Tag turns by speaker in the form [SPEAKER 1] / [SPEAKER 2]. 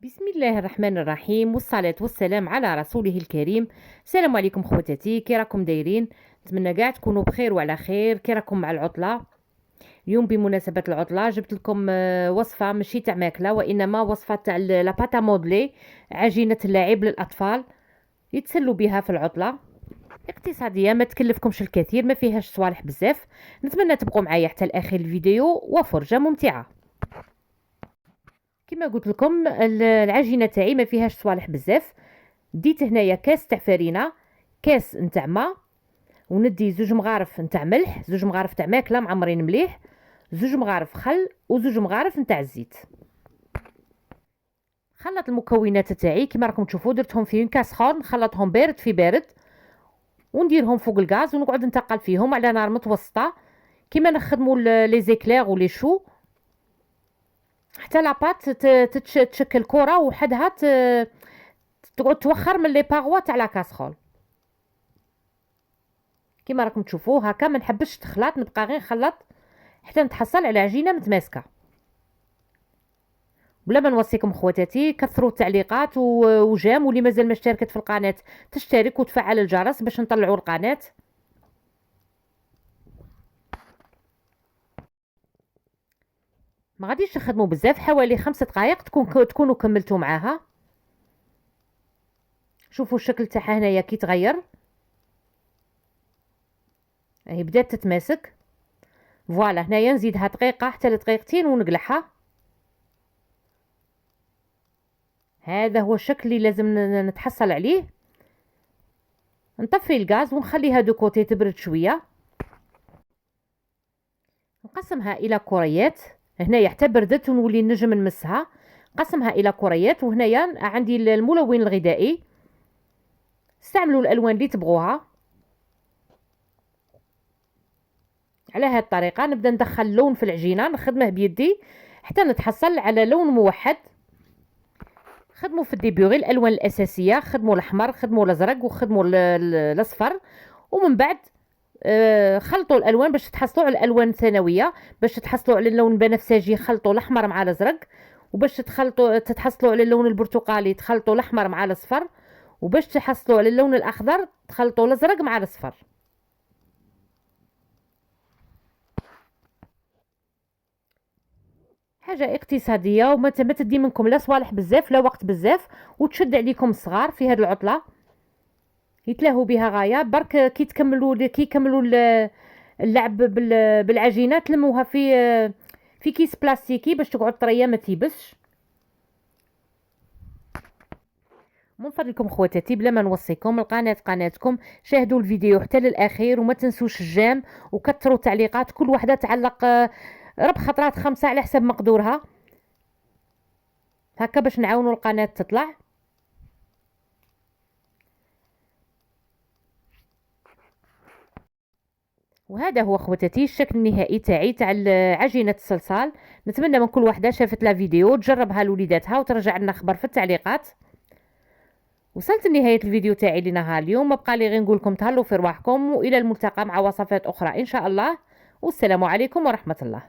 [SPEAKER 1] بسم الله الرحمن الرحيم، والصلاة والسلام على رسوله الكريم. السلام عليكم خواتاتي، كي راكم دايرين؟ نتمنى كاع تكونوا بخير وعلى خير. كي راكم مع العطلة؟ اليوم بمناسبة العطلة جبت لكم وصفة ماشي تاع ماكلة، وإنما وصفة تاع لاباتا مودلي، عجينة اللاعب للأطفال يتسلوا بها في العطلة. اقتصادية، ما تكلفكمش الكثير، ما فيهاش صوالح بزاف. نتمنى تبقوا معايا حتى الأخير الفيديو، وفرجة ممتعة. كما قلت لكم العجينه تاعي ما فيهاش صوالح بزاف. ديت هنايا كاس تاع فرينه، كاس نتاع ماء، وندي 2 مغارف نتاع ملح، 2 مغارف تاع ماكله معمرين مليح، 2 مغارف خل، و2 مغارف نتاع الزيت. خلط المكونات تاعي كما راكم تشوفوا، درتهم في كاس خون، نخلطهم بارد في بارد، ونديرهم فوق الغاز ونقعد نتقل فيهم على نار متوسطه، كما نخدموا لي زيكلير ولي شو، حتى لاباط تشكل كره وحدها تقعد توخر من لي باغوا تاع لا كاسرول. كيما راكم تشوفوا هكا، ما نحبش تخلط، نبقى غير نخلط حتى نتحصل على عجينه متماسكه. بلا ما نوصيكم خواتاتي كثروا التعليقات وجام، واللي مازال ما اشتركت في القناه تشترك وتفعل الجرس باش نطلعوا القناه. ما غاديش نخدموا بزاف، حوالي 5 دقائق تكونوا كملتوا معاها. شوفوا الشكل تاعها هنايا كي تغير، هي بدات تتماسك. فوالا هنايا نزيدها دقيقه حتى لدقيقتين ونقلعها. هذا هو الشكل اللي لازم نتحصل عليه. نطفي الغاز ونخليها دو كوتي تبرد شويه. نقسمها الى كريات، هنايا حتى بردت ونولي نجم نمسها. نقسمها الى كريات، وهنايا عندي الملون الغذائي، استعملوا الالوان اللي تبغوها. على هذه الطريقه نبدا ندخل لون في العجينه، نخدمه بيدي حتى نتحصل على لون موحد. خدموا في الديبي غير الالوان الاساسيه، خدموا الاحمر، خدموا الازرق، وخدموا الاصفر، ومن بعد خلطوا الالوان باش تحصلوا على الالوان الثانويه. باش تحصلوا على اللون البنفسجي خلطوا الاحمر مع الازرق، وباش تحصلوا على اللون البرتقالي تخلطوا الاحمر مع الاصفر، وباش تحصلوا على اللون الاخضر تخلطوا الازرق مع الاصفر. حاجه اقتصاديه، وما تدي منكم لا صوالح بزاف لا وقت بزاف، وتشد عليكم الصغار في هذه العطله يتلاهوا بها غايه. برك كي يكملوا اللعب بالعجينه، تلموها في كيس بلاستيكي باش تقعد طريه ما تيبسش. من فضلكم خواتاتي بلا ما نوصيكم، القناه قناتكم، شاهدوا الفيديو حتى للاخير، وما تنسوش الجام، وكثروا تعليقات، كل وحده تعلق رب خطرات 5 على حسب مقدورها، هكا باش نعاونوا القناه تطلع. وهذا هو خواتاتي الشكل النهائي تاع عجينه الصلصال. نتمنى من كل وحده شافت لا فيديو تجربها لوليداتها وترجع لنا خبر في التعليقات. وصلت لنهايه الفيديو تاعي لنهار اليوم، ما بقى لي غير نقول لكم تهلاو في رواحكم، والى الملتقى مع وصفات اخرى ان شاء الله، والسلام عليكم ورحمه الله.